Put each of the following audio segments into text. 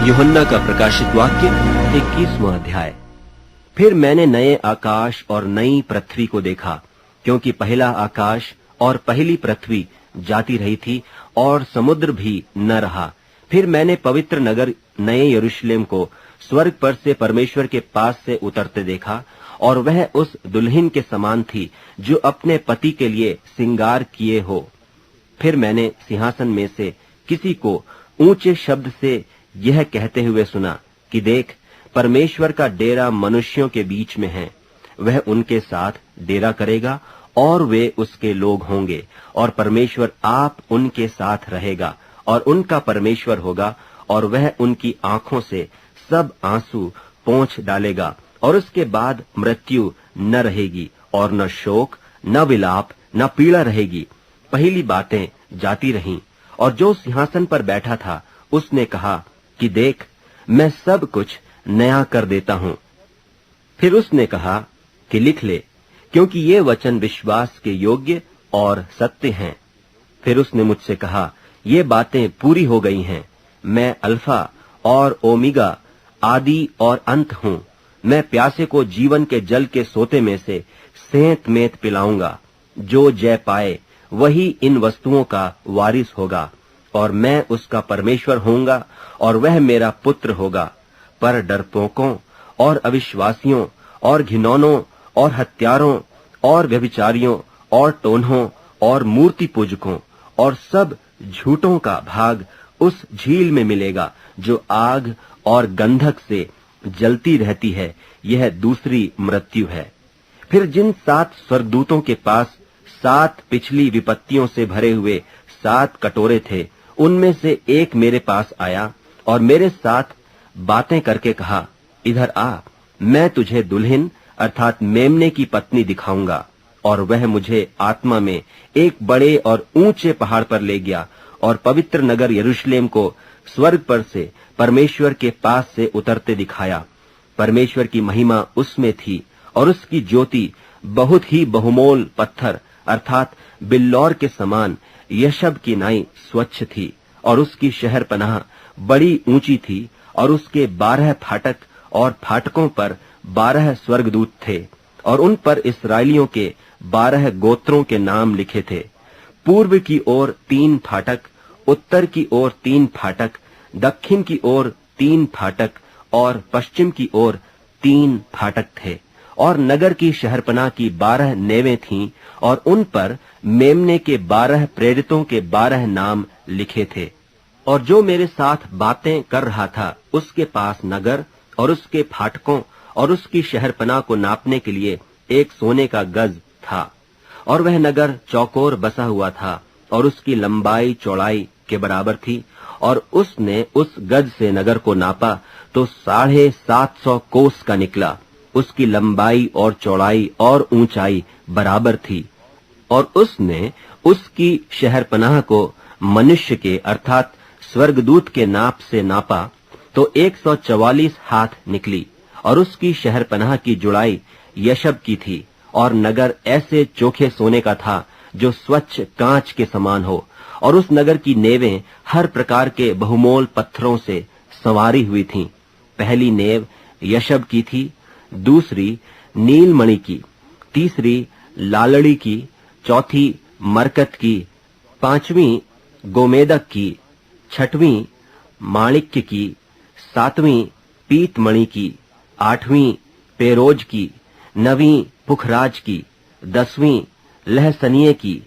यूहन्ना का प्रकाशित वाक्य 21वां अध्याय। फिर मैंने नए आकाश और नई पृथ्वी को देखा, क्योंकि पहला आकाश और पहली पृथ्वी जाती रही थी और समुद्र भी न रहा। फिर मैंने पवित्र नगर नए यरूशलेम को स्वर्ग पर से परमेश्वर के पास से उतरते देखा, और वह उस दुल्हन के समान थी जो अपने पति के लिए श्रृंगार किए हो। फिर मैंने सिंहासन में से किसी को ऊंचे शब्द से यह कहते हुए सुना कि देख, परमेश्वर का डेरा मनुष्यों के बीच में है। वह उनके साथ डेरा करेगा और वे उसके लोग होंगे, और परमेश्वर आप उनके साथ रहेगा और उनका परमेश्वर होगा, और वह उनकी आंखों से सब आंसू पोंछ डालेगा। और उसके बाद मृत्यु न रहेगी, और न शोक, न विलाप, न पीड़ा रहेगी। पहली बातें जाती रहीं। और जो सिंहासन पर बैठा था उसने कहा कि देख, मैं सब कुछ नया कर देता हूं। फिर उसने कहा कि लिख ले, क्योंकि ये वचन विश्वास के योग्य और सत्य हैं। फिर उसने मुझसे कहा, ये बातें पूरी हो गई हैं। मैं अल्फा और ओमेगा, आदि और अंत हूं। मैं प्यासे को जीवन के जल के सोते में से सेंत मेंत पिलाऊंगा। जो जय पाए वही इन वस्तुओं का वारिस होगा, और मैं उसका परमेश्वर होऊंगा और वह मेरा पुत्र होगा। पर डरपोकों और अविश्वासियों और घिनौनों और हत्यारों और व्यभिचारियों और टोन्हों और मूर्ति पूजकों और सब झूठों का भाग उस झील में मिलेगा जो आग और गंधक से जलती रहती है। यह दूसरी मृत्यु है। फिर जिन 7 स्वर्गदूतों के पास 7 पिछली विपत्तियों से भरे हुए 7 कटोरे थे, उनमें से एक मेरे पास आया और मेरे साथ बातें करके कहा, इधर आ, मैं तुझे दुल्हन अर्थात मेमने की पत्नी दिखाऊंगा। और वह मुझे आत्मा में एक बड़े और ऊंचे पहाड़ पर ले गया, और पवित्र नगर यरूशलेम को स्वर्ग पर से परमेश्वर के पास से उतरते दिखाया। परमेश्वर की महिमा उसमें थी, और उसकी ज्योति बहुत ही बहुमोल पत्थर अर्थात बिल्लौर के समान यशब की नाई स्वच्छ थी। और उसकी शहरपनाह बड़ी ऊंची थी, और उसके 12 फाटक, और फाटकों पर 12 स्वर्गदूत थे, और उन पर इस्राएलियों के 12 गोत्रों के नाम लिखे थे। पूर्व की ओर 3 फाटक, उत्तर की ओर 3 फाटक, दक्षिण की ओर 3 फाटक, और पश्चिम की ओर 3 फाटक थे। और नगर की शहरपनाह की 12 नेवें थीं, और उन पर मेमने के 12 प्रेरितों के 12 नाम लिखे थे। और जो मेरे साथ बातें कर रहा था, उसके पास नगर और उसके फाटकों और उसकी शहरपनाह को नापने के लिए एक सोने का गज था। और वह नगर चौकोर बसा हुआ था, और उसकी लंबाई चौड़ाई के बराबर थी। और उसने उस गज से नगर को नापा तो 750 कोस का निकला। उसकी लंबाई और चौड़ाई और ऊंचाई बराबर थी। और उसने उसकी शहरपनाह को मनुष्य के अर्थात स्वर्गदूत के नाप से नापा तो 144 हाथ निकली। और उसकी शहरपनाह की जुड़ाई यशब की थी। और नगर ऐसे चोखे सोने का था जो स्वच्छ कांच के समान हो। और उस नगर की नेवें हर प्रकार के बहुमोल पत्थरों से संवारी हुई थीं। पहली नेव यशब की थी, दूसरी नीलमणि की, तीसरी लालड़ी की, चौथी मरकत की, 5वीं गोमेदक की, 6वीं माणिक्य की, 7वीं पीतमणि की, 8वीं पेरोज की, 9वीं पुखराज की, 10वीं लहसनिये की,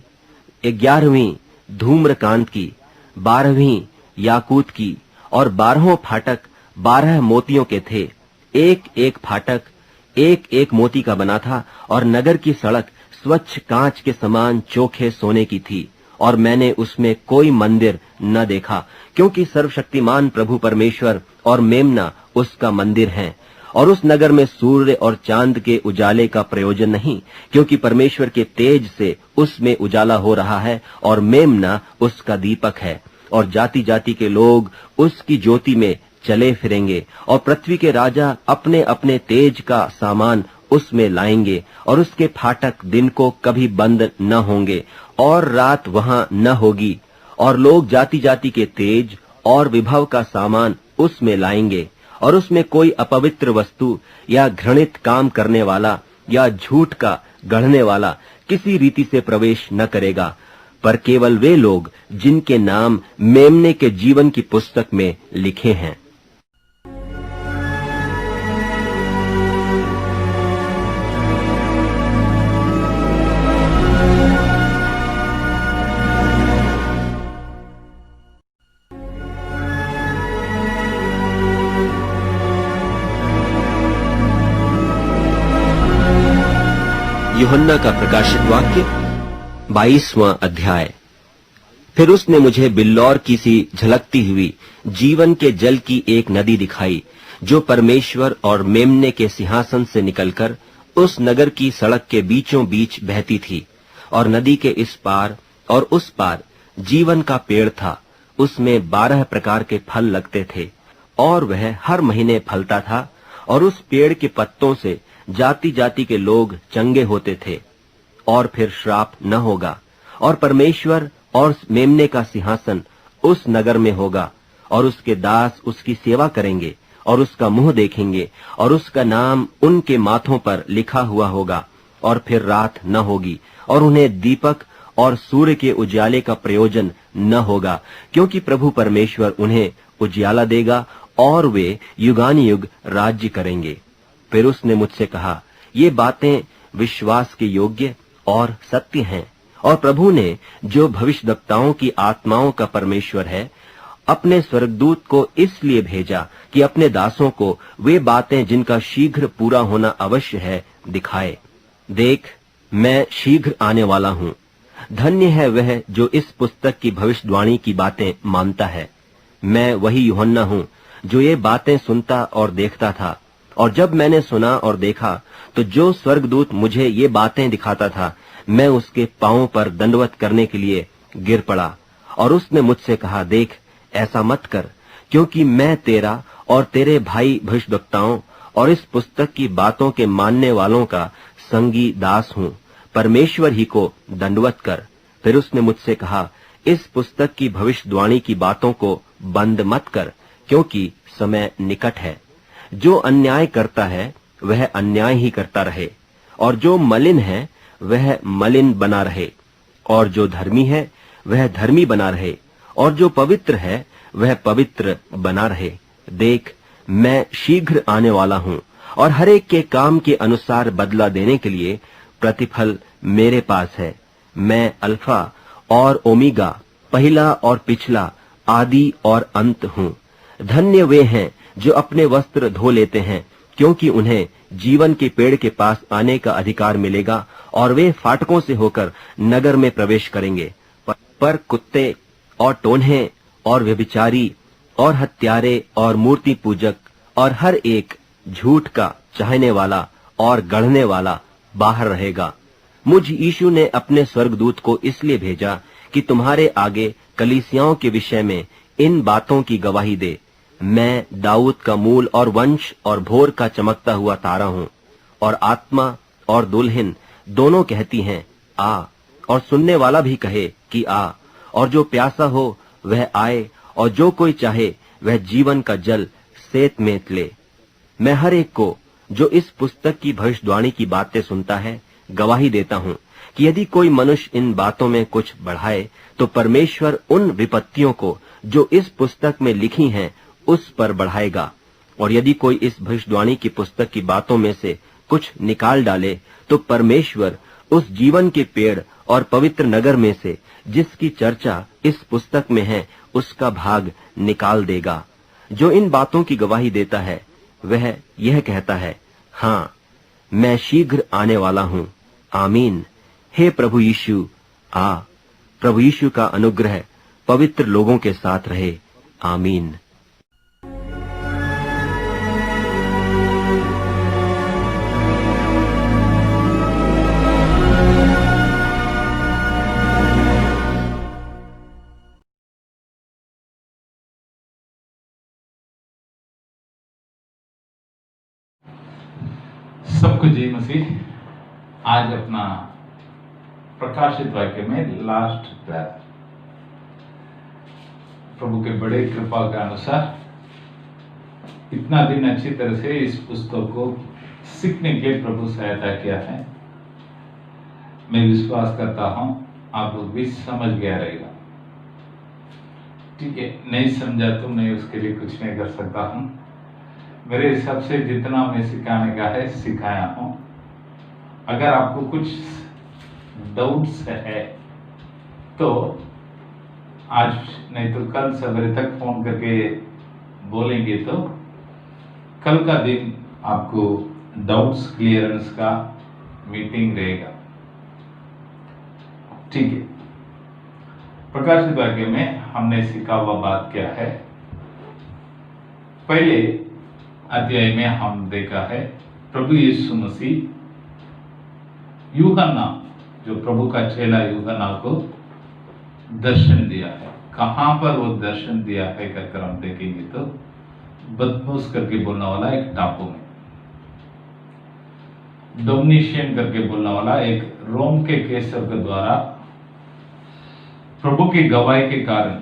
11वीं धूम्रकांत की, 12वीं याकूत की। और 12 फाटक 12 मोतियों के थे। एक एक फाटक एक एक मोती का बना था। और नगर की सड़क स्वच्छ कांच के समान चोखे सोने की थी। और मैंने उसमें कोई मंदिर न देखा, क्योंकि सर्वशक्तिमान प्रभु परमेश्वर और मेमना उसका मंदिर हैं। और उस नगर में सूर्य और चांद के उजाले का प्रयोजन नहीं, क्योंकि परमेश्वर के तेज से उसमें उजाला हो रहा है, और मेमना उसका दीपक है। और जाति जाति के लोग उसकी ज्योति में चले फिरेंगे, और पृथ्वी के राजा अपने अपने तेज का सामान उसमें लाएंगे। और उसके फाटक दिन को कभी बंद न होंगे, और रात वहां न होगी। और लोग जाति जाति के तेज और विभव का सामान उसमें लाएंगे, और उसमें कोई अपवित्र वस्तु या घृणित काम करने वाला या झूठ का गढ़ने वाला किसी रीति से प्रवेश न करेगा, पर केवल वे लोग जिनके नाम मेमने के जीवन की पुस्तक में लिखे हैं। यूहन्ना का प्रकाशित वाक्य 22वां अध्याय। फिर उसने मुझे बिल्लौर की सी झलकती हुई जीवन के जल की एक नदी दिखाई, जो परमेश्वर और मेमने के सिंहासन से निकलकर उस नगर की सड़क के बीचों बीच बहती थी। और नदी के इस पार और उस पार जीवन का पेड़ था। उसमें 12 प्रकार के फल लगते थे, और वह हर महीने फलता था। और उस पेड़ के पत्तों से जाति जाति के लोग चंगे होते थे। और फिर श्राप न होगा, और परमेश्वर और मेमने का सिंहासन उस नगर में होगा, और उसके दास उसकी सेवा करेंगे और उसका मुंह देखेंगे, और उसका नाम उनके माथों पर लिखा हुआ होगा। और फिर रात न होगी, और उन्हें दीपक और सूर्य के उजाले का प्रयोजन न होगा, क्योंकि प्रभु परमेश्वर उन्हें उजियाला देगा, और वे युगानुयुग राज्य करेंगे। फिर उसने मुझसे कहा, ये बातें विश्वास के योग्य और सत्य हैं। और प्रभु ने, जो भविष्यद्वक्ताओं की आत्माओं का परमेश्वर है, अपने स्वर्गदूत को इसलिए भेजा कि अपने दासों को वे बातें जिनका शीघ्र पूरा होना अवश्य है दिखाए। देख, मैं शीघ्र आने वाला हूँ। धन्य है वह जो इस पुस्तक की भविष्यवाणी की बातें मानता है। मैं वही यूहन्ना हूँ जो ये बातें सुनता और देखता था। और जब मैंने सुना और देखा, तो जो स्वर्गदूत मुझे ये बातें दिखाता था, मैं उसके पांवों पर दंडवत करने के लिए गिर पड़ा। और उसने मुझसे कहा, देख, ऐसा मत कर, क्योंकि मैं तेरा और तेरे भाई भविष्यद्वक्ताओं और इस पुस्तक की बातों के मानने वालों का संगी दास हूँ। परमेश्वर ही को दंडवत कर। फिर उसने मुझसे कहा, इस पुस्तक की भविष्यवाणी की बातों को बंद मत कर, क्योंकि समय निकट है। जो अन्याय करता है वह अन्याय ही करता रहे, और जो मलिन है वह मलिन बना रहे, और जो धर्मी है वह धर्मी बना रहे, और जो पवित्र है वह पवित्र बना रहे। देख, मैं शीघ्र आने वाला हूँ, और हर एक के काम के अनुसार बदला देने के लिए प्रतिफल मेरे पास है। मैं अल्फा और ओमेगा, पहला और पिछला, आदि और अंत हूँ। धन्य वे हैं जो अपने वस्त्र धो लेते हैं, क्योंकि उन्हें जीवन के पेड़ के पास आने का अधिकार मिलेगा, और वे फाटकों से होकर नगर में प्रवेश करेंगे। पर कुत्ते और टोन्हे और व्यभिचारी और हत्यारे और मूर्ति पूजक और हर एक झूठ का चाहने वाला और गढ़ने वाला बाहर रहेगा। मुझ यीशु ने अपने स्वर्गदूत को इसलिए भेजा कि तुम्हारे आगे कलीसियाओं के विषय में इन बातों की गवाही दे। मैं दाऊद का मूल और वंश और भोर का चमकता हुआ तारा हूँ। और आत्मा और दुल्हन दोनों कहती हैं, आ, और सुनने वाला भी कहे कि आ। और जो प्यासा हो वह आए, और जो कोई चाहे वह जीवन का जल सेत में ले। मैं हर एक को जो इस पुस्तक की भविष्यवाणी की बातें सुनता है गवाही देता हूँ कि यदि कोई मनुष्य इन बातों में कुछ बढ़ाए, तो परमेश्वर उन विपत्तियों को जो इस पुस्तक में लिखी हैं उस पर बढ़ाएगा। और यदि कोई इस भविष्यवाणी की पुस्तक की बातों में से कुछ निकाल डाले, तो परमेश्वर उस जीवन के पेड़ और पवित्र नगर में से जिसकी चर्चा इस पुस्तक में है उसका भाग निकाल देगा। जो इन बातों की गवाही देता है वह यह कहता है, हाँ, मैं शीघ्र आने वाला हूँ। आमीन। हे प्रभु यीशु, आ। प्रभु यीशु का अनुग्रह पवित्र लोगों के साथ रहे। आमीन। सबको जय मसीह। आज अपना प्रकाशित वाक्य में लास्ट प्रेयर, प्रभु के बड़े कृपा के अनुसार इतना दिन अच्छी तरह से इस पुस्तक को सीखने के लिए प्रभु सहायता किया है। मैं विश्वास करता हूं आप लोग भी समझ गया रहेगा। ठीक है, नहीं समझा तो मैं उसके लिए कुछ नहीं कर सकता हूं। मेरे हिसाब से जितना मैं सिखाने का है सिखाया हूं। अगर आपको कुछ डाउट्स है तो आज नहीं तो कल सवेरे तक फोन करके बोलेंगे तो कल का दिन आपको डाउट्स क्लियरेंस का मीटिंग रहेगा। ठीक है, प्रकाशित वाक्य में हमने सीखा हुआ बात क्या है? पहले अध्याय में हम देखा है प्रभु यीशु मसीह यूहन्ना, जो प्रभु का चेला यूहन्ना को दर्शन दिया है। कहां पर वो दर्शन दिया है कर हम देखेंगे तो बदमूस करके बोलने वाला एक टापू में, डोमिनिशियन करके बोलने वाला एक रोम के केसर के द्वारा प्रभु की गवाही के कारण,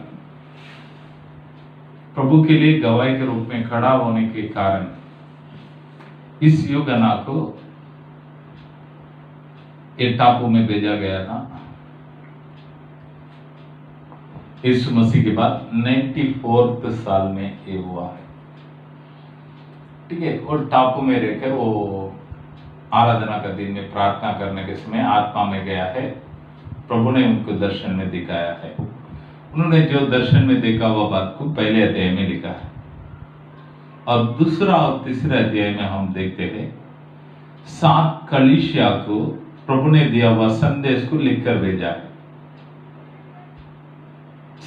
प्रभु के लिए गवाही के रूप में खड़ा होने के कारण इस यूहन्ना को एक टापू में भेजा गया था। यीशु मसीह के बाद 94 साल में ये हुआ है। ठीक है, और टापू में रहकर वो आराधना का दिन में प्रार्थना करने के समय आत्मा में गया है। प्रभु ने उनको दर्शन में दिखाया है। उन्होंने जो दर्शन में देखा हुआ बात को पहले अध्याय में लिखा है और दूसरा और तीसरे अध्याय में हम देखते हैं 7 कलीसिया को प्रभु ने दिया हुआ संदेश को लिखकर भेजा है।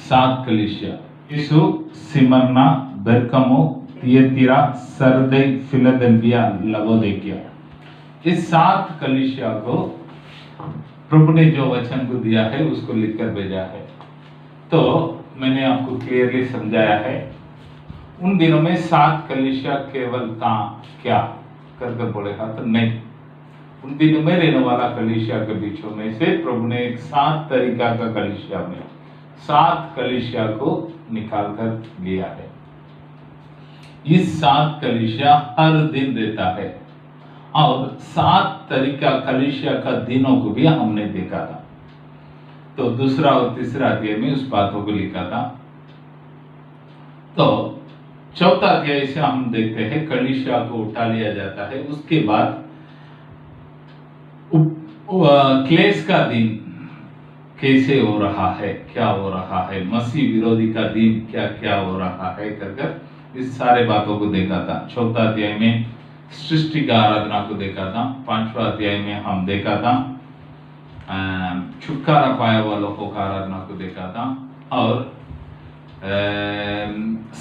7 कलीसिया, यीशु, स्मिर्ना, बेरगमो, थियतीरा, सरदै, फिलाडेल्फिया, लवोदिकिया, इस 7 कलीसिया को प्रभु ने जो वचन को दिया है उसको लिखकर भेजा है। तो मैंने आपको क्लियरली समझाया है। उन दिनों में 7 कलीसिया केवल था क्या कर बोलेगा तो नहीं, उन दिनों में रहने वाला कलीसिया के बीचों में से प्रभु ने एक 7 तरीका का कलीसिया में 7 कलीसिया को निकाल कर लिया है। इस 7 कलीसिया हर दिन रहता है और 7 तरीका कलीसिया का दिनों को भी हमने देखा था। तो दूसरा और तीसरा अध्याय में उस बातों को लिखा था। तो चौथा अध्याय से हम देखते हैं कलीसिया को उठा लिया जाता है। उसके बाद क्लेश का दिन कैसे हो रहा है, क्या हो रहा है, मसीह विरोधी का दिन क्या क्या हो रहा है कर इस सारे बातों को देखा था। चौथा अध्याय में सृष्टि का आराधना को देखा था। 5वां अध्याय में हम देखा था छुटकारा पाया हुआ लोगों का आराधना को देखा था और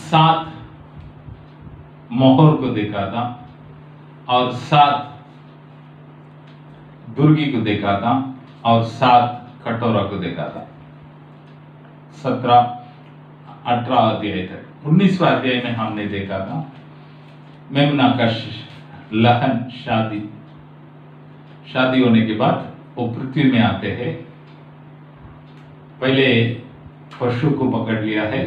7 मोहर को देखा था और 7 दुर्गी को देखा था और 7 कटोरा को देखा था। 17-18 अध्याय तक। 19वां अध्याय में हमने देखा था मेमना का लहन, शादी होने के बाद वो पृथ्वी में आते हैं। पहले पशु को पकड़ लिया है,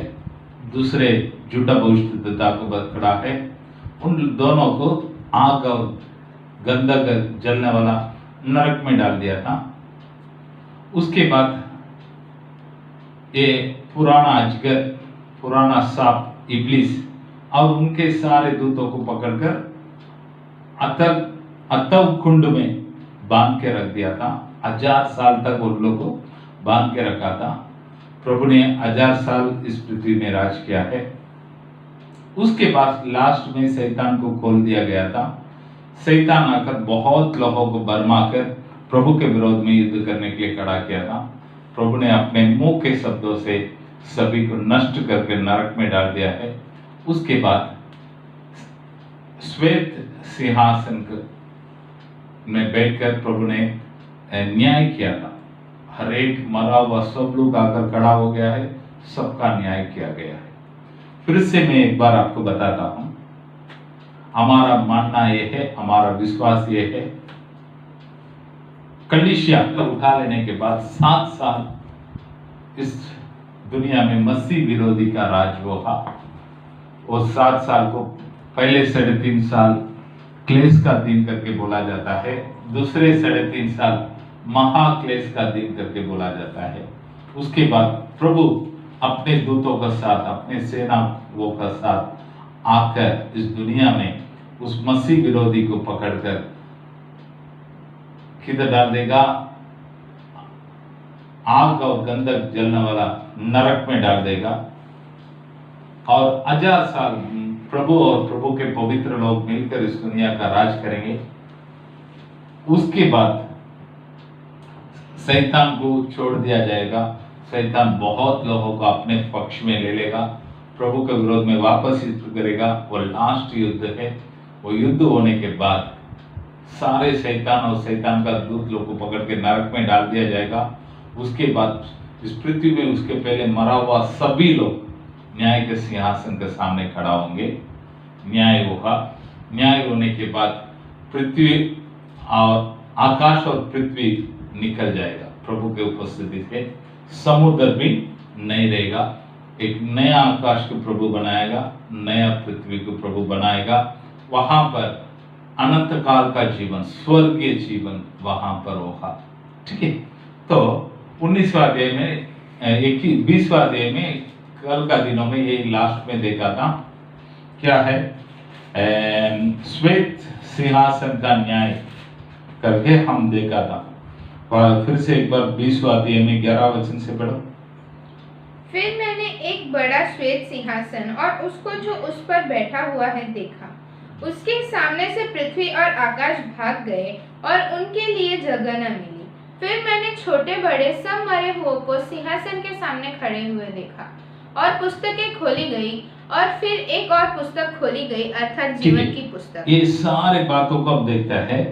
दूसरे झूठा भविष्यद्वक्ता को पकड़ा है। उन दोनों को आग और गंधक जलने वाला नरक में डाल दिया था। उसके बाद ये पुराना अजगर, पुराना सांप इब्लिस और उनके सारे दूतों को पकड़कर अतव कुंड में बांध के रख दिया था। 1000 साल तक उन लोगों को बांध के रखा था। प्रभु ने 1000 साल इस पृथ्वी में राज किया है। उसके बाद लास्ट में शैतान को खोल दिया गया था। शैतान आकर बहुत लोगों को बरमा कर प्रभु के विरोध में युद्ध करने के लिए खड़ा किया था। प्रभु ने अपने मुंह के शब्दों से सभी को नष्ट करके नरक में डाल दिया है। उसके बाद श्वेत सिंहासन में बैठकर प्रभु ने न्याय किया था। हर एक मरा हुआ सब लोग आकर खड़ा हो गया है, सबका न्याय किया गया है। फिर से मैं एक बार आपको बताता हूं, हमारा मानना यह है, हमारा विश्वास ये है, कलीसिया को उठा लेने के बाद 7 साल इस दुनिया में मसीह विरोधी का राज हुआ। वो 7 साल को पहले 3.5 साल क्लेश का दिन करके बोला जाता है, दूसरे 3.5 साल महाक्लेश का दिन करके बोला जाता है। उसके बाद प्रभु अपने दूतों का साथ, अपने सेनाओं का साथ आकर इस दुनिया में उस मसीह विरोधी को पकड़कर किधर डाल देगा? आग और गंधक जलने वाला नरक में डाल देगा। और 1000 साल प्रभु और प्रभु के पवित्र लोग मिलकर इस दुनिया का राज करेंगे। उसके बाद शैतान को छोड़ दिया जाएगा। शैतान बहुत लोगों को अपने पक्ष में ले लेगा, प्रभु के विरोध में वापस युद्ध करेगा। वो लास्ट युद्ध है। वो युद्ध होने के बाद सारे शैतान और शैतान का दूत लोग को पकड़ के नरक में डाल दिया जाएगा। उसके बाद इस पृथ्वी में उसके पहले मरा हुआ सभी लोग न्याय के सिंहासन के सामने खड़ा होंगे। न्याय होगा। न्याय होने के बाद पृथ्वी और आकाश और पृथ्वी निकल जाएगा प्रभु के उपस्थिति से। समुद्र भी नहीं रहेगा। एक नया आकाश को प्रभु बनाएगा, नया पृथ्वी को प्रभु बनाएगा। वहां पर अनंत काल का जीवन, स्वर्गीय जीवन वहां पर होगा। ठीक है। तो 19वां अध्याय में 20वां अध्याय में कल का दिनों में यही लास्ट में देखा था। क्या है? श्वेत सिंहासन का न्याय करके हम देखा था। और फिर से एक बार 20वां अध्याय में 11 वचन से पढ़ो। फिर मैंने एक बड़ा श्वेत सिंहासन और उसको जो उस पर बैठा हुआ है देखा। उसके सामने से पृथ्वी और आकाश भाग गए और उनके लिए जगह न मिली। फिर मैंने छोटे बड़े सब मरे हुओं को सिंहासन के सामने खड़े हुए देखा और पुस्तकें खोली गई और फिर एक और पुस्तक खोली गई, अर्थात जीवन की पुस्तक। ये सारे बातों को हम देखते हैं।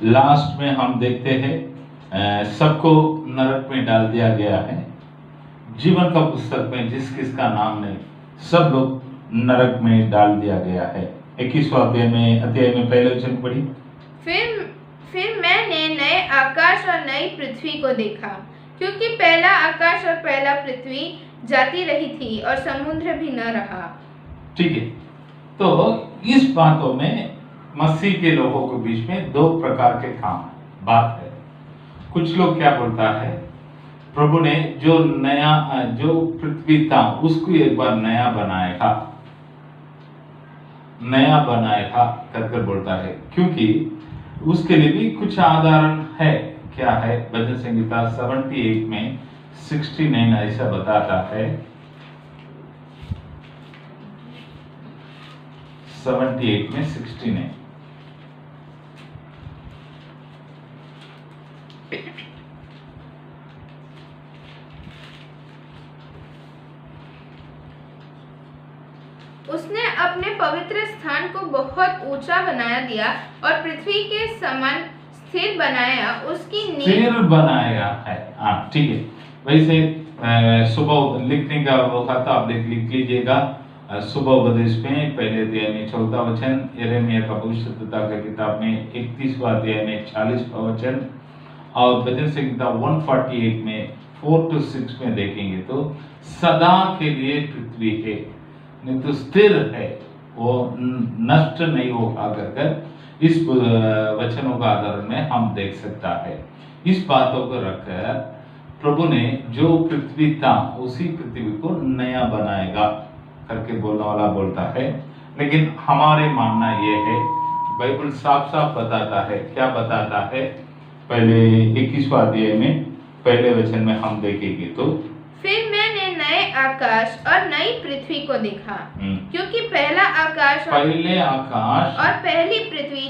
लास्ट में हम देखते हैं सबको नरक में डाल दिया गया है। जीवन का पुस्तक में जिस किसका नाम नहीं, सब लोग नरक में डाल दिया गया है। 21वां अध्याय में पहले वचन पढ़ी। फिर मैंने नए आकाश और नई पृथ्वी को देखा, क्योंकि पहला आकाश और पहला पृथ्वी जाती रही थी और समुद्र भी न रहा। ठीक है। तो इस बातों में मसीह के लोगों के बीच में दो प्रकार के काम बात है। कुछ लोग क्या बोलता है, प्रभु ने जो पृथ्वी था उसको एक बार नया बनाएगा कर बोलता है, क्योंकि उसके लिए भी कुछ आधारण है। क्या है? भजन संहिता 78 में 69 ऐसा बताता है। 78 में 69 उसने अपने पवित्र स्थान को बहुत ऊंचा बना दिया और पृथ्वी के समान स्थिर बनाया। उसकी स्थिर बनाया है। हाँ, ठीक है। वैसे सुबह लिखने का वो खाता आप लिख लीजिएगा। सुबह उपदेश में पहले अध्याय में 14 वचन, यिर्मयाह का भविष्यद्वक्ता का किताब में 31वां अध्याय में 40वां वचन, और भजन संहिता 148 में 4 to 6 में देखेंगे तो सदा के लिए पृथ्वी है, नहीं तो स्थिर है, वो नष्ट नहीं होगा कर इस वचनों का आधार में हम देख सकता है। इस बातों को रखकर प्रभु ने जो पृथ्वी था उसी पृथ्वी को नया बनाएगा करके बोलने वाला बोलता है। लेकिन हमारे मानना ये है, बाइबल साफ साफ बताता है। क्या बताता है? पहले 21वां अध्याय में पहले वचन में हम देखेंगे तो, फिर मैंने नए आकाश और नई पृथ्वी को देखा, क्योंकि पहला आकाश और पहली पृथ्वी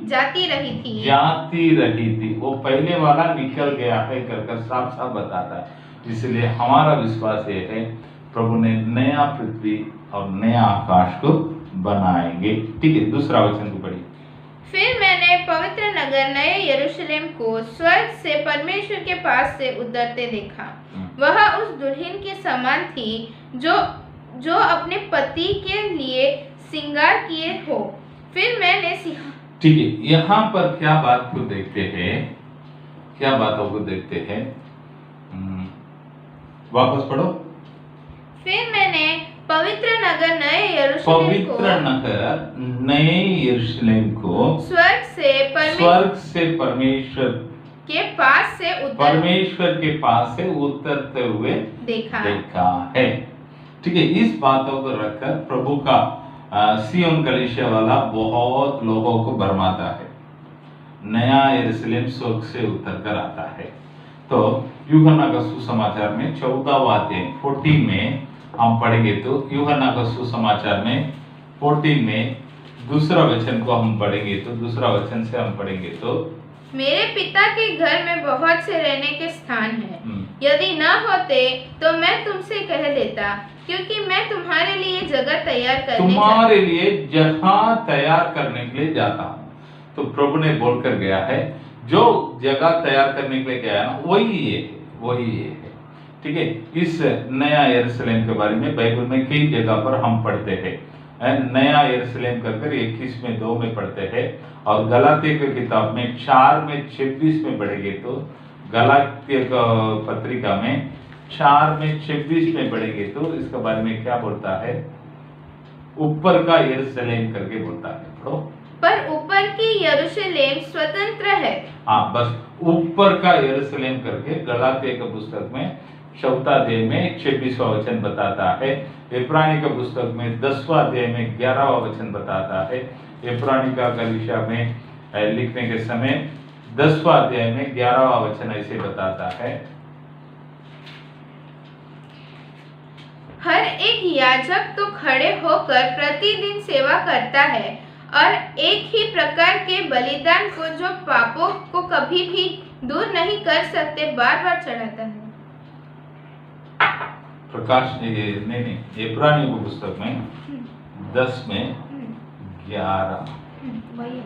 जाती रही थी। वो पहले वाला निकल गया है कर साफ साफ बताता है। इसलिए हमारा विश्वास ये है, प्रभु ने नया पृथ्वी और नया आकाश को बनाएंगे। ठीक है, दूसरा वचन को पढ़िए। फिर मैंने पवित्र नगर नए यरूशलेम को स्वर्ग से परमेश्वर के पास से उतरते देखा। वह उस दुल्हन के समान थी जो अपने पति के लिए श्रृंगार किए हो। फिर मैंने ठीक है, यहाँ पर क्या बात को देखते हैं, क्या बातों को देखते हैं? वापस पढ़ो। फिर मैंने पवित्र नगर नए यरूशलेम को पवित्र नगर नए यरूशलेम को स्वर्ग से परमेश्वर के पास से उतरते हुए देखा है। ठीक है, इस बातों को रखकर प्रभु का सियोन कलीसिया वाला बहुत लोगों को भरमाता है। नया यरूशलेम स्वर्ग से उतर कर आता है। तो यूहन्ना का सुसमाचार में 14वां अध्याय 14 में हम पढ़ेंगे। तो यूहन्ना का सुसमाचार में 14 में दूसरा वचन को हम पढ़ेंगे। तो दूसरा वचन से हम पढ़ेंगे तो मेरे पिता के घर में बहुत से रहने के स्थान हैं। यदि न होते तो मैं तुमसे कह देता, क्योंकि मैं तुम्हारे लिए जगह तैयार करने के लिए जाता हूँ। तो प्रभु ने बोलकर गया है, जो जगह तैयार करने के लिए गया ना, वही ये है। ठीक है, इस नया यरूशलेम के बारे में बाइबल में कई जगह पर हम पढ़ते हैं। नया यरूशलेम कर 21 में 2 में पढ़ते हैं, और गलातिया की किताब में 4 में 26 में पढ़ेंगे। तो गलातिया पत्रिका में 4 में 26 में पढ़ेंगे तो इसके बारे में क्या बोलता है? ऊपर का यरूशलेम करके बोलता है। पढ़ो। पर ऊपर की यरूशलेम स्वतंत्र है। हाँ, बस ऊपर का यरूशलेम करके गलातिया के पुस्तक में 4वां अध्याय में 26वां वचन बताता है। इब्रानी के पुस्तक में 10वां अध्याय में 11वां वचन बताता है। इब्रानी का कलीसिया में लिखने के समय 10वां अध्याय में 11वां वचन ऐसे बताता है। हर एक याजक तो खड़े होकर प्रतिदिन सेवा करता है और एक ही प्रकार के बलिदान को, जो पापों को कभी भी दूर नहीं कर सकते, बार बार चढ़ाता है। प्रकाश नहीं, इब्रानी की पुस्तक में 10 में 11 वही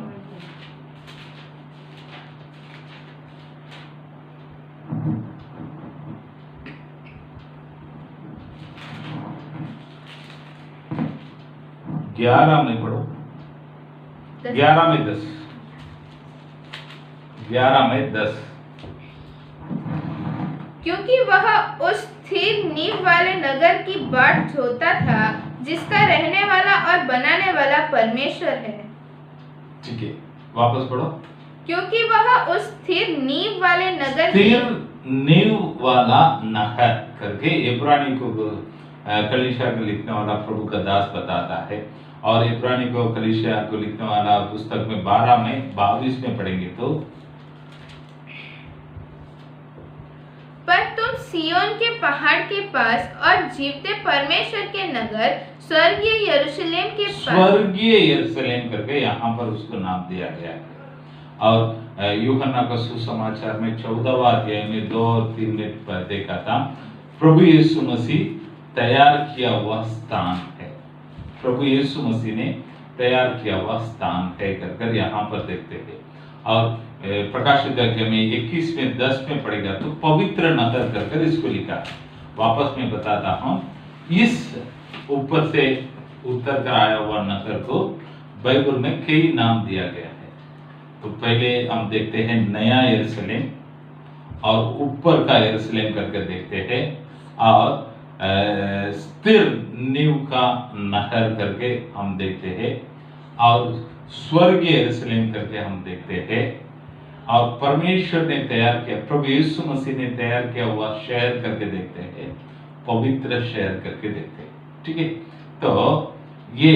11 में पढ़ो। 11 में 10 क्योंकि वह उस स्थिर नींव वाले नगर की बाट जोता था, जिसका रहने वाला और बनाने वाला परमेश्वर है। ठीक है, वापस पढ़ो। क्योंकि वह उस स्थिर नींव वाले नगर करके इब्रानी को कलीसिया को लिखने वाला प्रभु का दास बताता है। और इब्रानी को कलीसिया को लिखने वाला पुस्तक में 12 में 22 में पढ़ेंगे तो पर तुम सियोन के पहाड़ के पास और जीवते परमेश्वर के नगर स्वर्गीय यरूशलेम करके यहाँ पर उसको नाम दिया गया है। और यूहन्ना का सुसमाचार में 14वां अध्याय में 2 और 3 में देखा था, प्रभु यीशु मसीह तैयार किया हुआ स्थान है। प्रभु यीशु मसीह ने तैयार किया हुआ स्थान है कर यहाँ पर देखते हैं। और प्रकाशित वाक्य में 21 में 10 में पढ़ेगा तो पवित्र नगर कर इसको लिखा। वापस में बताता हूँ, इस ऊपर से उतर कर आया हुआ नगर को बाइबल में कई नाम दिया गया है। तो पहले हम देखते हैं नया यरूशलेम, और ऊपर का यरूशलेम करके देखते हैं, और स्थिर नींव का नगर करके हम देखते हैं, और स्वर्गीय यरूशलेम करके हम देखते हैं, और परमेश्वर ने तैयार किया, प्रभु यीशु मसीह ने तैयार किया हुआ शहर करके देखते हैं, पवित्र शहर करके देखते हैं। ठीक है, तो ये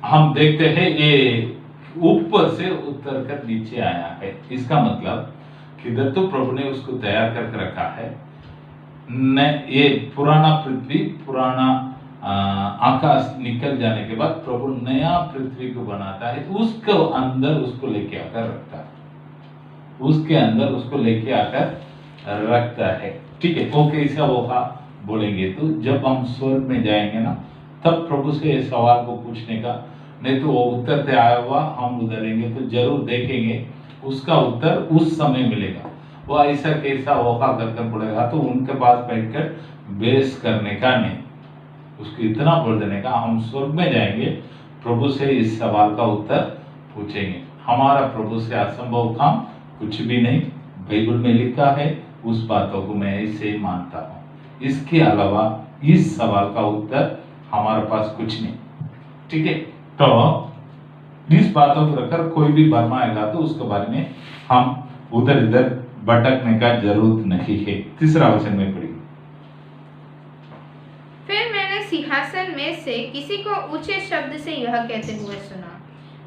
हम देखते हैं, ये ऊपर से उतर कर नीचे आया है। इसका मतलब किधर तो प्रभु ने उसको तैयार करके रखा है। ये पुराना पृथ्वी, पुराना आकाश निकल जाने के बाद प्रभु नया पृथ्वी को बनाता है, उसको अंदर उसको लेके आकर रखता है, उसके अंदर उसको लेके आकर रखता है। ठीक है, वो कैसा होगा बोलेंगे तो जब हम स्वर्ग में जाएंगे ना, तब प्रभु से सवाल को पूछने का, नहीं तो वो उत्तर से आया हुआ हम उधरेंगे तो जरूर देखेंगे, उसका उत्तर उस समय मिलेगा। वो ऐसा कैसा होगा कर बोलेगा तो उनके पास बैठकर बहस करने का नहीं, उसको इतना बोल देने का, हम स्वर्ग में जाएंगे, प्रभु से इस सवाल का उत्तर पूछेंगे। हमारा प्रभु से असंभव काम कुछ भी नहीं, बाइबल में लिखा है, उस बातों को मैं ऐसे ही मानता हूँ। इसके अलावा इस सवाल का उत्तर हमारे पास कुछ नहीं। ठीक है, तो इस बातों को रखकर कोई भी भरमाएगा तो उसके बारे में हम उधर इधर भटकने का जरूरत नहीं है। तीसरा वचन में पढ़िए। फिर मैंने सिंहासन में से किसी को ऊंचे शब्द से यह कहते हुए सुना,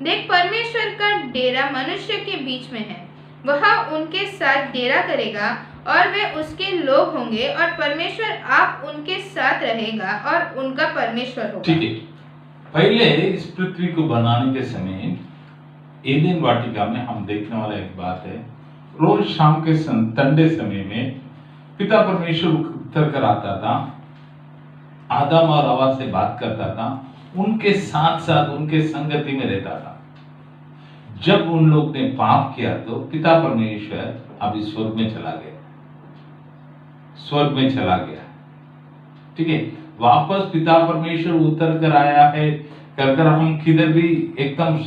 देख, परमेश्वर का डेरा मनुष्य के बीच में है। वह उनके साथ डेरा करेगा और वे उसके लोग होंगे और परमेश्वर आप उनके साथ रहेगा और उनका परमेश्वर होगा। ठीक है, पहले इस पृथ्वी को बनाने के समय एदेन वाटिका में हम देखने वाला एक बात है, रोज शाम के ठंडे समय में पिता परमेश्वर उतर कर आता था, आदम और हवा से बात करता था, उनके साथ साथ उनके संगति में रहता था। जब उन लोग ने पाप किया तो पिता परमेश्वर अभी स्वर्ग में चला गया, स्वर्ग में चला गया। ठीक है, वापस पिता परमेश्वर उतर कर आया है कर हम किधर भी एकदम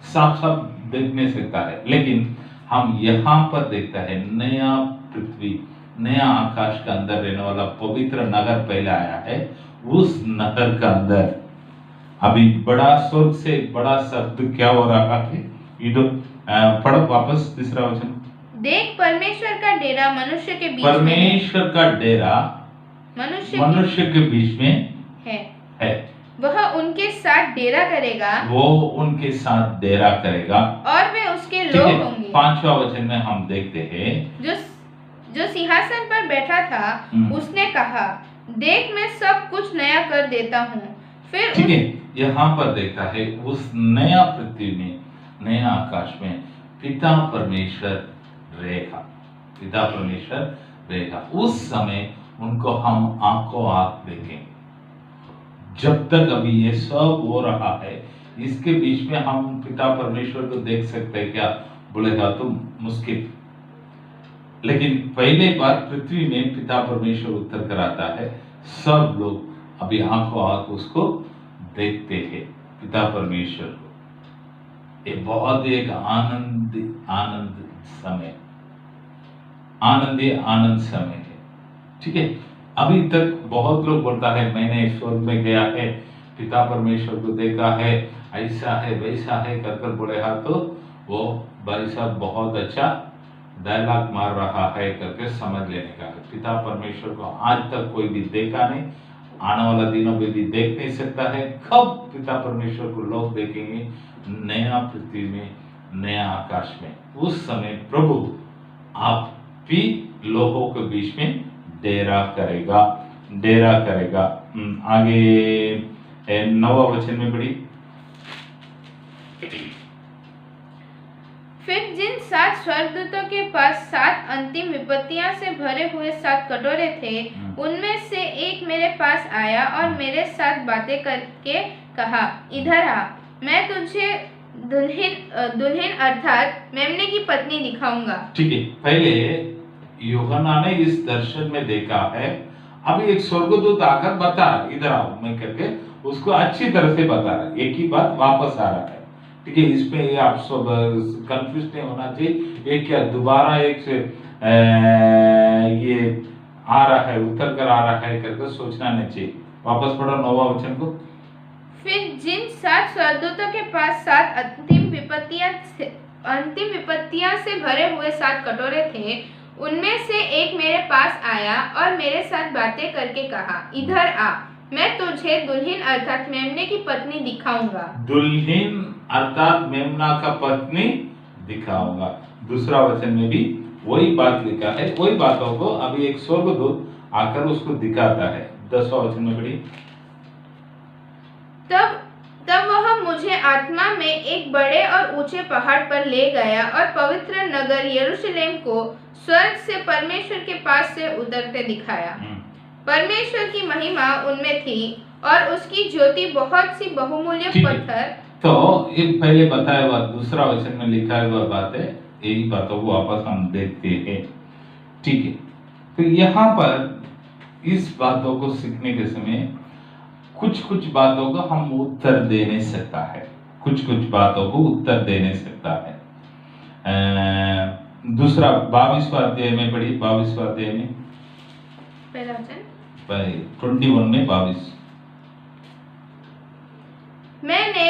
साफ साफ देख नहीं सकता है, लेकिन हम यहाँ पर देखता है नया पृथ्वी नया आकाश का अंदर रहने वाला पवित्र नगर पहले आया है। उस नगर का अंदर अभी बड़ा स्वर्ग से बड़ा शब्द क्या हो रहा है, पढ़ो वापस तीसरा वचन। देख, परमेश्वर का डेरा मनुष्य के बीच परमेश्वर का डेरा मनुष्य के बीच में है। वह उनके साथ डेरा करेगा, वो उनके साथ डेरा करेगा और वे उसके लोग होंगे। पांचवा वचन में हम देखते हैं, जो सिंहासन पर बैठा था उसने कहा, देख, मैं सब कुछ नया कर देता हूँ। फिर ठीक है, यहाँ पर देखता है उस नया पृथ्वी में नया आकाश में पिता परमेश्वर रहेगा, पिता परमेश्वर रहेगा। उस समय उनको हम आंखों आंख देखेंगे। जब तक अभी ये सब हो रहा है इसके बीच में हम पिता परमेश्वर को देख सकते हैं क्या, बोलेगा तो मुश्किल। लेकिन पहले बार पृथ्वी में पिता परमेश्वर उतर कर आता है, सब लोग अभी आंखों आंख उसको देखते हैं, पिता परमेश्वर को। ये बहुत एक आनंद समय है। ठीक है, अभी तक बहुत लोग बोलता है मैंने स्वर्ग में गया है, पिता परमेश्वर को देखा है, ऐसा है वैसा है कर बोलेगा तो वो भाई साहब बहुत अच्छा डायलॉग मार रहा है करके समझ लेने का है। पिता परमेश्वर को आज तक कोई भी देखा नहीं, आने वाला दिनों में भी देख नहीं सकता है। कब पिता परमेश्वर को लोग देखेंगे, नया पृथ्वी में नया आकाश में। उस समय प्रभु आप भी लोगों के बीच में डेरा करेगा। आगे 9वां वचन में पढ़ी। फिर जिन 7 स्वर्गदूतों के पास 7 अंतिम विपत्तियां से भरे हुए 7 कटोरे थे, उनमें से एक मेरे पास आया और मेरे साथ बातें करके कहा, इधर आ, मैं तुझे दुल्हन अर्थात मेमने की पत्नी दिखाऊंगा। ठीक है, पहले यूहन्ना ने इस दर्शन में देखा है, अभी एक स्वर्गदूत आकर बता इधर आओ मैं करके उसको अच्छी तरह से बता रहा है, एक ही बात वापस आ रहा है। ठीक है, इसमें ये आप सब कंफ्यूज नहीं होना चाहिए, एक क्या दोबारा एक से ये आ रहा है उतर कर आ रहा है करके सोचना नहीं चाहिए। वापस पढ़ो 9वां वचन को। फिर जिन 7 स्वर्गदूतों के पास 7 अंतिम विपत्तियां से भरे हुए 7 कटोरे थे, उनमें से एक मेरे पास आया और मेरे साथ बातें करके कहा, इधर आ, मैं तुझे दुल्हन अर्थात मेमने की पत्नी दिखाऊंगा। दुल्हन अर्थात मेमना का पत्नी दिखाऊंगा। दूसरा वचन में भी वही बात लिखा है, वही बातों को अभी एक स्वर्गदूत आकर उसको दिखाता है। 10वां वचन में पढ़ी। तब वह मुझे आत्मा में एक बड़े और ऊंचे पहाड़ पर ले गया और पवित्र नगर यरूशलेम को स्वर्ग से परमेश्वर के पास से उतरते दिखाया। परमेश्वर की महिमा उनमें थी और उसकी ज्योति बहुत सी बहुमूल्य पत्थर। तो ये पहले बताया हुआ दूसरा वचन में लिखा हुआ बात है, यही बातों को वापस हम देखते हैं। ठीक है, तो यहाँ पर इस बातों को सीखने के समय कुछ बातों को हम उत्तर दे नहीं सकता है, कुछ बातों को उत्तर दे नहीं सकता है। दूसरा 22वां अध्याय में पढ़ी, 22वां अध्याय में 21 में 22। मैंने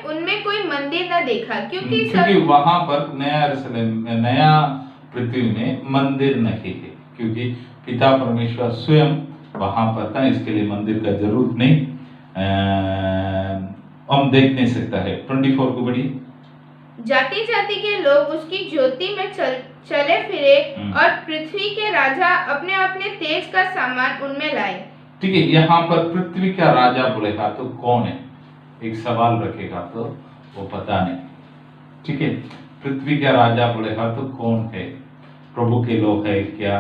उनमें कोई मंदिर न देखा क्योंकि वहां पर नया पृथ्वी में मंदिर नहीं है, क्योंकि पिता परमेश्वर स्वयं वहां पर था, इसके लिए मंदिर का जरूरत नहीं। हम देख नहीं सकता है। 24 को बढ़िए। जाति जाति के लोग उसकी ज्योति में चले फिरे और पृथ्वी के राजा अपने अपने तेज का सामान उनमें लाए। ठीक है, यहाँ पर पृथ्वी का राजा बोलेगा तो कौन है, एक सवाल रखेगा तो वो पता नहीं। ठीक है, पृथ्वी का राजा बोलेगा तो कौन है? प्रभु के लोग है क्या,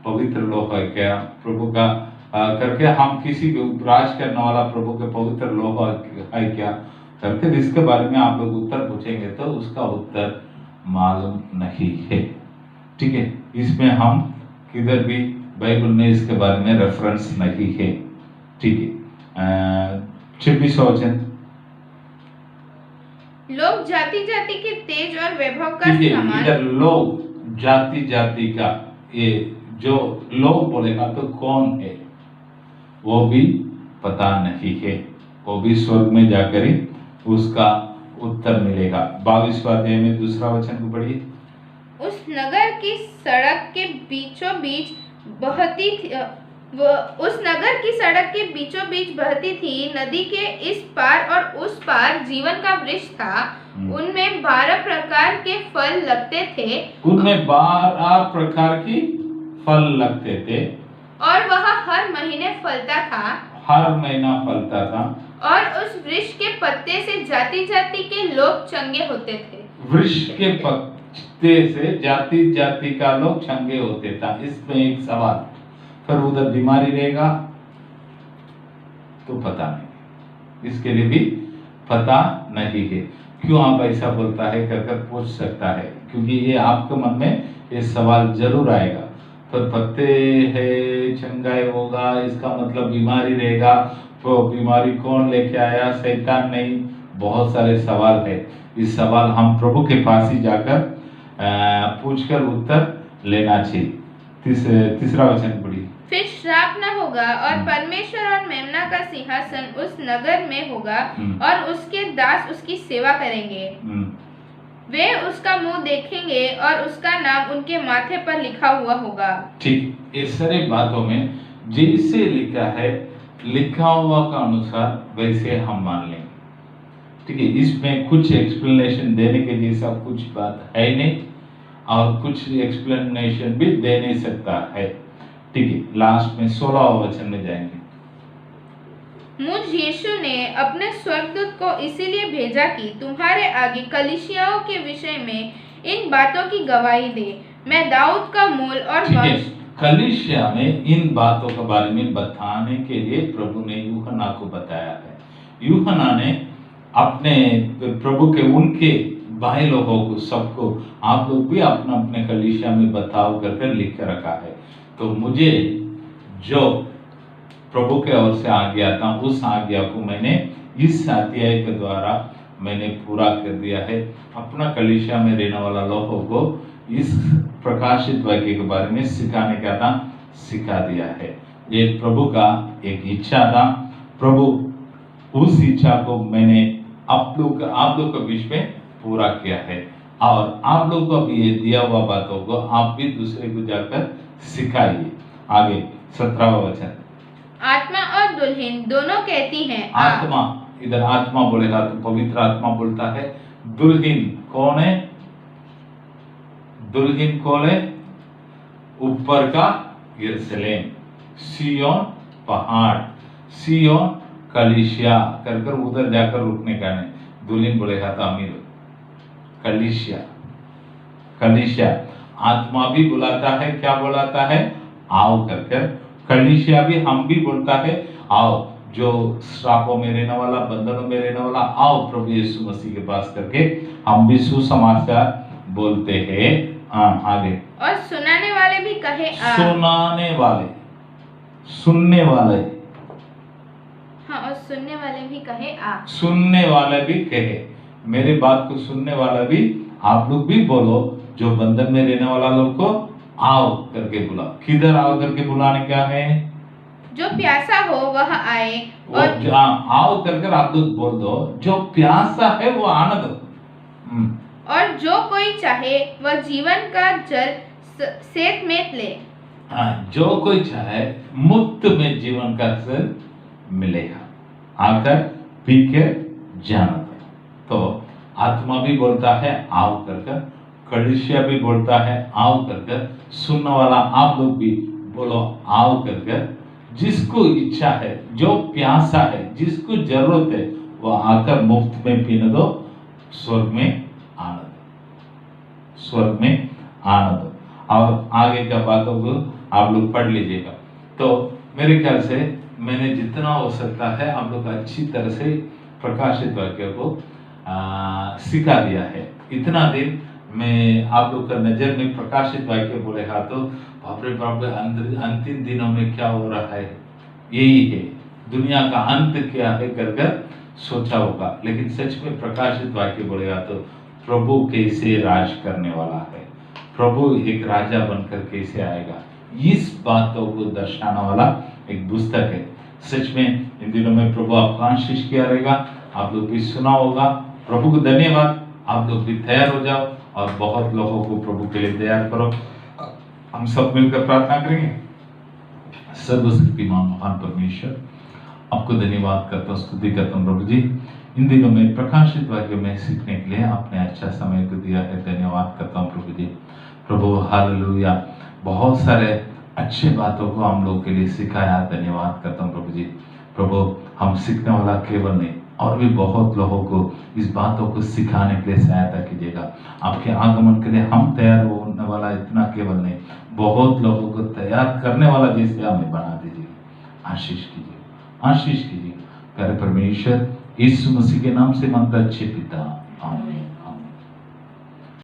पवित्र लोग है क्या, प्रभु का करके हम किसी को राज करने वाला प्रभु के पवित्र लोग है क्या करके इसके बारे में आप लोग उत्तर पूछेंगे तो उसका उत्तर मालूम नहीं है। ठीक है, इसमें हम किधर भी बाइबल में इसके बारे में रेफरेंस नहीं है। ठीक है, 26 वचन। लोग जाति जाति के तेज और वैभव का सामान। इधर लोग जाति जाति का, ये जो लोग बोलेगा तो कौन है वो भी पता नहीं है, वो भी स्वर्ग में जाकर ही उसका उत्तर मिलेगा। 22वां अध्याय में दूसरा वचन को पढ़िए। उस नगर की सड़क के बीचों बीच बहती थी नदी के इस पार और उस पार जीवन का वृक्ष था। उनमें 12 प्रकार के फल लगते थे। उनमें 12 प्रकार की फल लगते थे और वह हर महीने फलता था। हर महीना फलता था। और उस वृक्ष के पत्ते से जाति जाति के लोग चंगे होते थे। वृक्ष के पत्ते से जाति जाति का लोग चंगे होते था। इसमें एक सवाल, फिर उधर बीमारी रहेगा तो पता नहीं, इसके लिए भी पता नहीं है। क्यों आप ऐसा बोलता है कर पूछ सकता है, क्योंकि ये आपके मन में ये सवाल जरूर आएगा। पर पत्ते है चंगाई होगा, इसका मतलब बीमारी रहेगा, तो बीमारी कौन लेके आया? शैतान नहीं। बहुत सारे सवाल है। इस सवाल हम प्रभु के पास ही जाकर पूछकर उत्तर लेना चाहिए। तीसरा वचन पढ़िए। फिर श्राप न होगा और परमेश्वर और मेमना का सिंहासन उस नगर में होगा और उसके दास उसकी सेवा करेंगे। वे उसका मुंह देखेंगे और उसका नाम उनके माथे पर लिखा हुआ होगा। ठीक, इस सारी बातों में जैसे लिखा है, लिखा हुआ का अनुसार वैसे हम मान लेंगे। ठीक है, इसमें कुछ एक्सप्लेनेशन देने के जैसा कुछ बात है नहीं और कुछ एक्सप्लेनेशन भी दे नहीं सकता है। ठीक है, लास्ट में 16वां वचन में जाएंगे। मुझ यीशु ने अपने स्वर्गदूत को इसीलिए भेजा कि तुम्हारे आगे कलीसियाओं के विषय में इन बातों की गवाही दे। मैं दाऊद का मूल और वंश। कलीसिया में इन बातों के बारे में बताने के लिए प्रभु ने यूहन्ना को बताया है। यूहन्ना ने अपने प्रभु के उनके भाई लोगों को, सबको, आप लोग भी अपना अपने कलीसिया में बताओ करके लिख के रखा है। तो मुझे जो प्रभु के ओर से आज्ञा था, उस आज्ञा को मैंने इस अध्याय के द्वारा मैंने पूरा कर दिया है। अपना कलीसिया में रहने वाला लोगों को इस प्रकाशित वाक्य के बारे में सिखाने का था, सिखा दिया है। ये प्रभु का एक इच्छा था। प्रभु उस इच्छा को मैंने आप लोग के बीच में पूरा किया है और आप लोग को भी ये दिया हुआ बातों को आप भी दूसरे को जाकर सिखाइए। आगे 17वां वचन। आत्मा और दुल्हन दोनों कहती हैं आत्मा, इधर आत्मा बोलेगा तो पवित्र आत्मा बोलता है। दुल्हन कौन है? दुल्हन कौन है? ऊपर का यरूशलेम, सियोन पहाड़, सियोन कलीसिया कर उधर जाकर रुकने का नहीं। दुल्हन बोलेगा तो अमीर, कलीसिया, कलीसिया। आत्मा भी बुलाता है, क्या बुलाता है? आओ कर। कलीसिया भी, हम भी बोलता है आओ, जो श्रापों में रहने वाला, बंधनों में रहने वाला, आओ प्रभु यीशु मसीह के पास करके हम भी सुसमाचार बोलते हैं। आगे। और सुनाने वाले भी कहे आ। सुनाने वाले, सुनने वाले। हाँ, और सुनने वाले भी कहे आ। सुनने वाले भी कहे, मेरी बात को सुनने वाला भी, आप लोग भी बोलो, जो बंधन में रहने वाला लोग को आओ करके बुला। किधर आओ करके बुलाने क्या है? जो प्यासा हो वह आए और आओ करके आप लोग बोल दो, जो प्यासा है वो आने दो। और जो कोई चाहे वह जीवन का जल सेत में ले। जो कोई चाहे मुफ्त में जीवन का जल मिलेगा, आकर पी के जाना दो। तो आत्मा भी बोलता है आओ कर, कलीसिया भी बोलता है आओ कर, सुनने वाला आप लोग भी बोलो आओ कर। जिसको इच्छा है, जो प्यासा है, जिसको जरूरत है, वो आकर मुफ्त में पीने दो, स्वर्ग में आने दो, स्वर्ग में आने दो। और आगे का बातों को आप लोग पढ़ लीजिएगा। तो मेरे ख्याल से मैंने जितना हो सकता है आप लोग अच्छी तरह से प्रकाशित वाक्य को सिखा दिया है। इतना दिन मैं आप लोग का नजर में प्रकाशित वाक्य बोलेगा तो बाप रे बाप, अंतिम दिनों में क्या हो रहा है, यही है दुनिया का अंत क्या है कर सोचा होगा। लेकिन सच में प्रकाशित वाक्य बोलेगा तो प्रभु कैसे राज करने वाला है, प्रभु एक राजा बनकर कैसे आएगा, इस बातों को दर्शाने वाला एक पुस्तक है। सच में इन दिनों में प्रभु आपका आशीष किया रहेगा। आप लोग भी सुना होगा। प्रभु को धन्यवाद। आप लोग भी तैयार हो जाओ और बहुत लोगों को प्रभु के लिए तैयार करो। हम सब मिलकर प्रार्थना करेंगे। सर्वशक्तिमान महान परमेश्वर, आपको धन्यवाद करता हूँ, स्तुति करता हूँ प्रभु जी। इन दिनों में प्रकाशित वाक्य में सीखने के लिए आपने अच्छा समय को दिया है, धन्यवाद करता हूँ प्रभु जी। प्रभु हालेलुया, बहुत सारे अच्छे बातों को हम लोग के लिए सिखाया, धन्यवाद करता हूँ प्रभु जी। प्रभु हम सीखने वाला केवल नहीं, और भी बहुत लोगों को इस बातों को सिखाने के लिए सहायता कीजिएगा। आपके आगमन के लिए हम तैयार होने वाला इतना केवल नहीं, बहुत लोगों को तैयार करने वाला जैसे हमें बना दीजिए। आशीष कीजिए, आशीष कीजिए। प्यारे परमेश्वर, यीशु मसीह के नाम से मांगता अच्छे पिता, आमीन।